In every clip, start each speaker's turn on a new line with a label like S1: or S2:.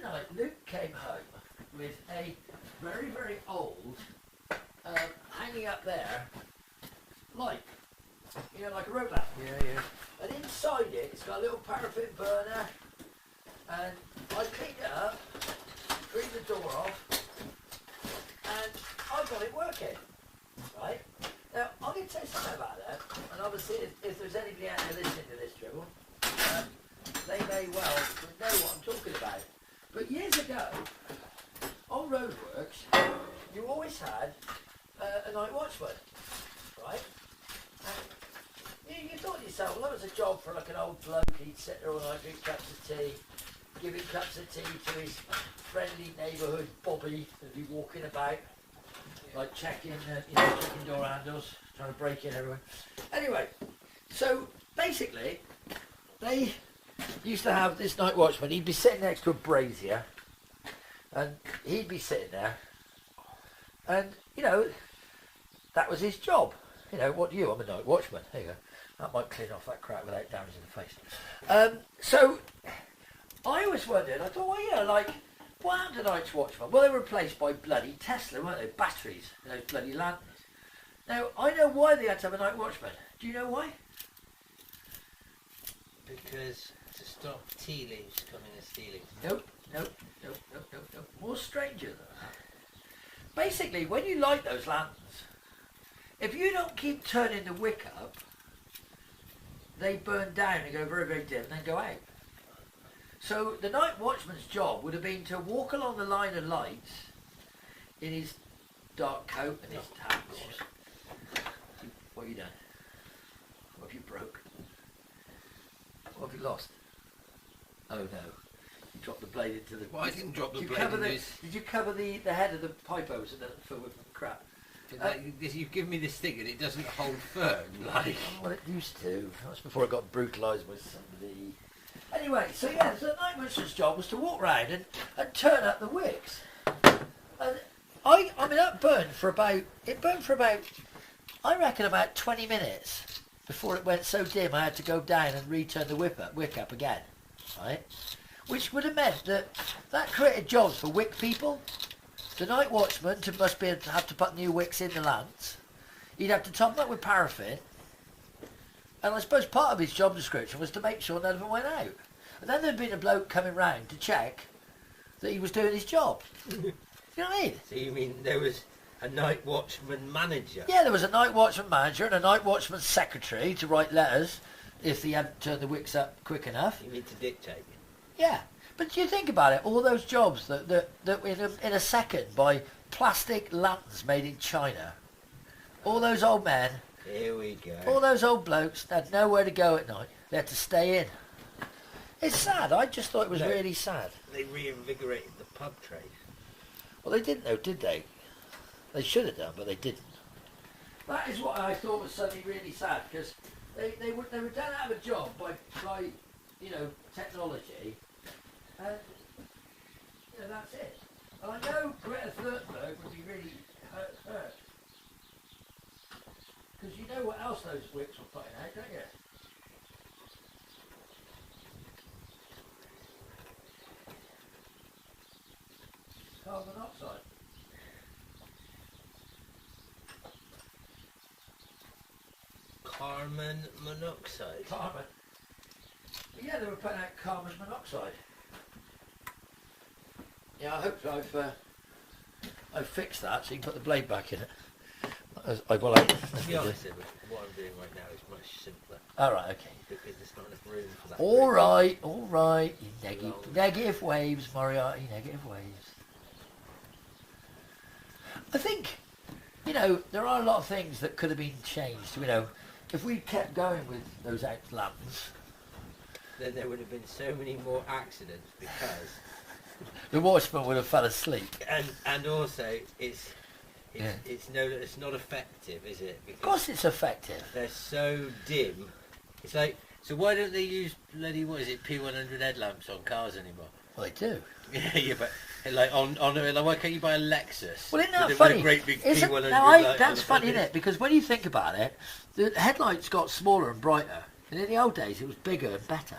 S1: night, Luke came home with a very, very old, hanging up there, light. You know, like a road lamp.
S2: Yeah.
S1: And inside it, it's got a little paraffin burner. And I cleaned it up, cleaned the door off, and I got it working. Right? Now, I'm going to tell you something about that. And obviously, if there's anybody out there listening to this dribble, they may well know what I'm talking about. But years ago, on roadworks, you always had a night watchman, right? And you thought to yourself, well, that was a job for like an old bloke. He'd sit there all night, drink cups of tea, giving cups of tea to his friendly neighbourhood Bobby as he'd be walking about, like checking door handles, trying to break in everywhere. Anyway, so basically, they used to have this night watchman. He'd be sitting next to a brazier, and he'd be sitting there, and that was his job. What do you? I'm a night watchman. There you go. That might clean off that crack without damaging the face. So I always wondered. I thought, what happened to night watchmen? Well, they were replaced by bloody Tesla, weren't they? Batteries, those bloody lanterns. Now I know why they had to have a night watchman. Do you know why?
S2: Because to stop tea leaves coming and stealing.
S1: Nope. More stranger than that. Basically, when you light those lanterns, if you don't keep turning the wick up, they burn down and go very, very dim and then go out. So the night watchman's job would have been to walk along the line of lights in his dark coat and his hat. What have you done? What have you broke? What have you lost? Oh no. You dropped the blade into the...
S2: Well, I didn't drop the blade in this.
S1: Did you cover the head of the pipe hose and then fill with crap?
S2: You've given me this thing and it doesn't hold firm.
S1: Well, it used to. That's before I got brutalised by somebody. Anyway, so the night watchman's job was to walk round and turn up the wicks. And I mean, it burned for about, I reckon about 20 minutes before it went so dim I had to go down and return the wick up again, right? Which would have meant that created jobs for wick people. The night watchman must have to put new wicks in the lamps. He'd have to top them up with paraffin. And I suppose part of his job description was to make sure none of them went out. And then there'd been a bloke coming round to check that he was doing his job. You know what I mean?
S2: So you mean there was a night watchman manager?
S1: Yeah, there was a night watchman manager and a night watchman secretary to write letters if he hadn't turned the wicks up quick enough.
S2: You mean to dictate?
S1: Yeah. But you think about it, all those jobs that in a second by plastic lanterns made in China, all those old men,
S2: here we go,
S1: all those old blokes had nowhere to go at night. They had to stay in. It's sad. I just thought it was really sad.
S2: They reinvigorated the pub trade.
S1: Well, they didn't though, did they? They should have done, but they didn't. That is what I thought was suddenly really sad, because they were done out of a job by technology. And that's it. And I know Greta Thunberg would be really hurt. Because you know what else those wicks were putting out, don't you? Carbon monoxide.
S2: Carbon monoxide?
S1: Carbon. Yeah, they were putting out carbon monoxide. Yeah, I hope I've fixed that so you can put the blade back in it.
S2: To be honest, what I'm doing right now is much simpler.
S1: Alright, okay.
S2: Because there's not enough room for that.
S1: Alright, you negative waves, Moriarty, negative waves. I think, there are a lot of things that could have been changed. If we kept going with those lamps,
S2: then there would have been so many more accidents because
S1: the watchman would have fell asleep.
S2: And also it's not effective, is it? Because
S1: of course it's effective.
S2: They're so dim. It's like, so why don't they use bloody, what is it, P100 headlamps on cars anymore?
S1: Well, they do.
S2: Yeah, but like like, why can't you buy a Lexus?
S1: Well, isn't that funny?
S2: With a great big P100
S1: that's funny, isn't it? Because when you think about it, the headlights got smaller and brighter, and in the old days it was bigger and better.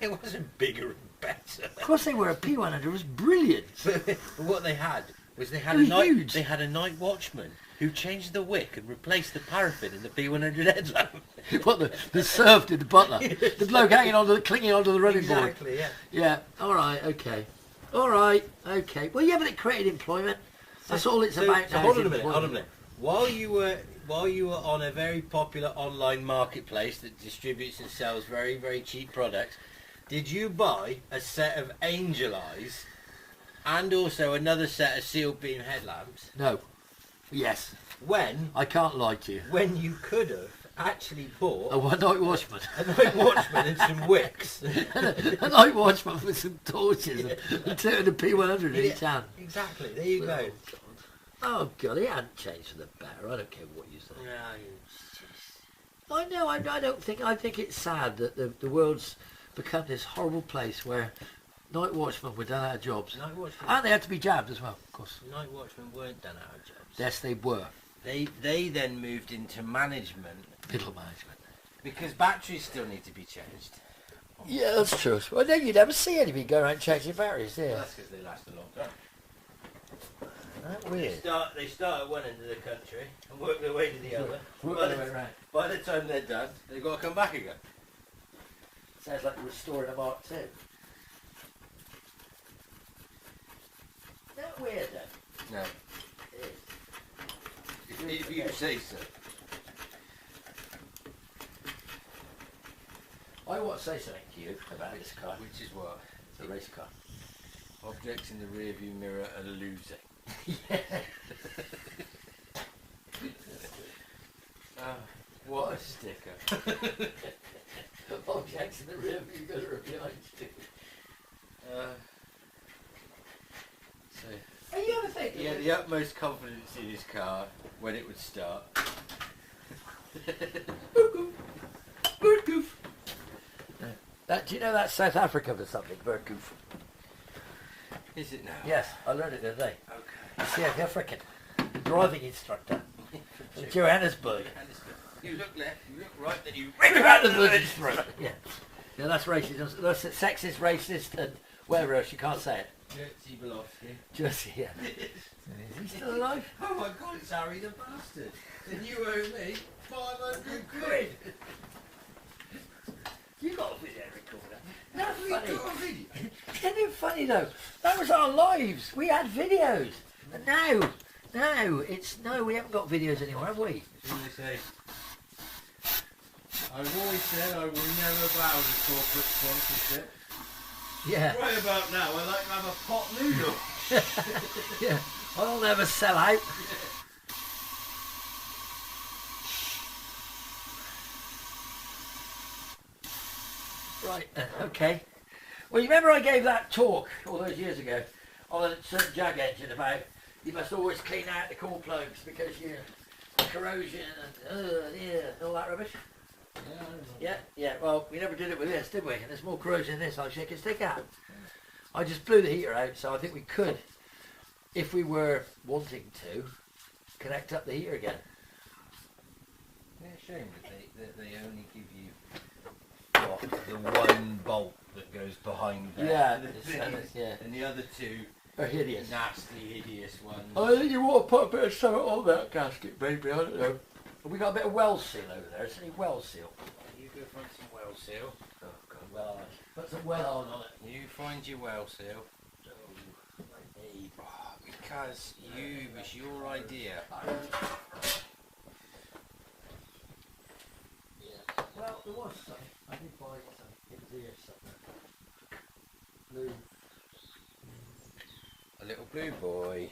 S2: It wasn't bigger and better.
S1: Of course they were. A P100 was brilliant.
S2: But what they had was they had
S1: It was huge.
S2: they had a night watchman who changed the wick and replaced the paraffin in the P100 headlamp.
S1: What the served in the butler, the bloke clinging onto the running board.
S2: Exactly, yeah.
S1: Yeah. All right. Okay. All right. Okay. Well, yeah, but it created employment. That's all it's about.
S2: So
S1: Now,
S2: hold
S1: is
S2: on a minute. Hold on a
S1: employment.
S2: minute. While you were on a very popular online marketplace that distributes and sells very, very cheap products, did you buy a set of Angel Eyes and also another set of sealed beam headlamps
S1: No. Yes.
S2: when
S1: I can't lie to you.
S2: you could have actually bought
S1: A one-night watchman.
S2: a night watchman and some wicks?
S1: A night watchman with some torches and two of the P100 in each hand.
S2: Exactly. There you go.
S1: Oh God, it hadn't changed for the better. I don't care what you say.
S2: No,
S1: I know. I think it's sad that the world's become this horrible place where night watchmen were done out of jobs,
S2: night watchmen.
S1: and they had to be jabbed as well, of course.
S2: Night watchmen weren't done out of jobs.
S1: Yes, they were.
S2: They then moved into management
S1: Middle management.
S2: because batteries still need to be changed.
S1: Yeah, that's true. Well, then you never see anybody go around changing batteries, do you?
S2: That's because they last a long time.
S1: That's
S2: They
S1: weird.
S2: start at one end of the country and work their way to the other.
S1: Work
S2: By
S1: their
S2: the-
S1: way around.
S2: By the time they're done, they've got to come back again.
S1: Sounds like restoring a Mark II. Isn't that weird then?
S2: No,
S1: It is.
S2: if you say so.
S1: I want to say something to you about this car.
S2: Which is what?
S1: It's a race car.
S2: Objects in the rear view mirror are losing. What a sticker.
S1: Objects in the rear view mirror are behind you.
S2: So
S1: Are you ever thinking?
S2: he had the utmost confidence in his car when it would start.
S1: Do you know that's South Africa for something? Verkoof.
S2: Is it now?
S1: Yes, I learned it the other day.
S2: Okay.
S1: South African driving instructor in Johannesburg.
S2: You look left, you look right, then you
S1: Rip out the bloody throat. Yeah. Yeah, that's racist. That's sexist, racist, and whatever else. You can't say it.
S2: Jerzy Belowski.
S1: Just yeah. Is he still alive?
S2: Oh my God, it's Harry the bastard. And you owe me 500 quid.
S1: You got a video recorder.
S2: Have we got
S1: Funny.
S2: a video?
S1: Isn't it funny though? That was our lives. We had videos, and now we haven't got videos anymore, have we?
S2: And they say, I've always said I will never bow to corporate sponsorship.
S1: Yeah.
S2: Right about now, I like to have a pot noodle.
S1: Yeah. I'll never sell out. Right. Okay. Well, you remember I gave that talk all those years ago on a certain Jag engine about you must always clean out the cool plugs because you corrosion and yeah, all that rubbish. Yeah. Well, we never did it with this, did we? And there's more corrosion in this. I'll shake its stick out. I just blew the heater out, so I think we could, if we were wanting to, connect up the heater again.
S2: It's a shame that they only give you the one bolt that goes behind there.
S1: Yeah, yeah.
S2: And the other two
S1: They're hideous.
S2: nasty, hideous ones.
S1: I think you want to put a bit of something on that gasket, baby. I don't know. Have we got a bit of well seal over there? Is there any well seal?
S2: You go find some well seal.
S1: Oh, God, well on. Put some well on it.
S2: You find your well seal.
S1: Oh, I need.
S2: Because it was your idea.
S1: Yeah. Well, there was some. I did buy some. It was here somewhere. Blue.
S2: A little blue boy.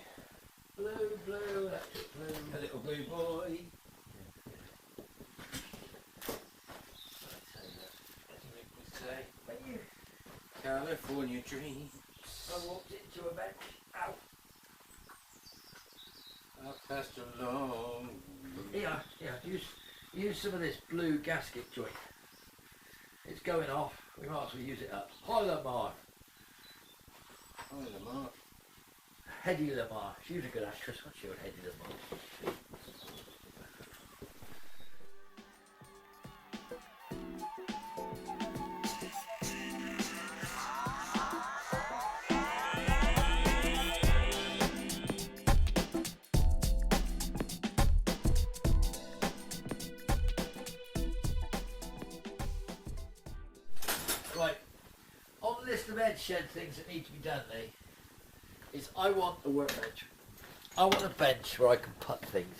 S1: Blue, electric blue.
S2: A little blue boy.
S1: When you
S2: California dreams.
S1: I walked into a bench, ow.
S2: I've passed along.
S1: Here, use some of this blue gasket joint. It's going off. We might as well use it up. Hi Lamar.
S2: Oh, the mark.
S1: Hedy Lamar. She was a good actress, wasn't she, Hedy Lamar? list of EdShed things that need to be done, Lee, is I want a workbench. I want a bench where I can put things.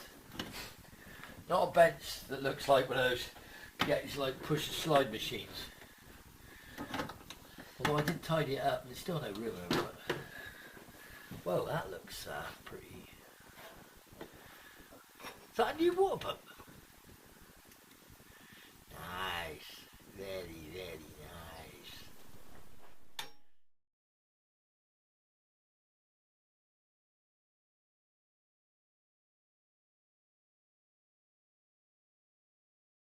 S1: Not a bench that looks like one of those, it's like push slide machines. Although I did tidy it up, and there's still no room over it. Well, that looks pretty. Is that a new water pump? Nice, very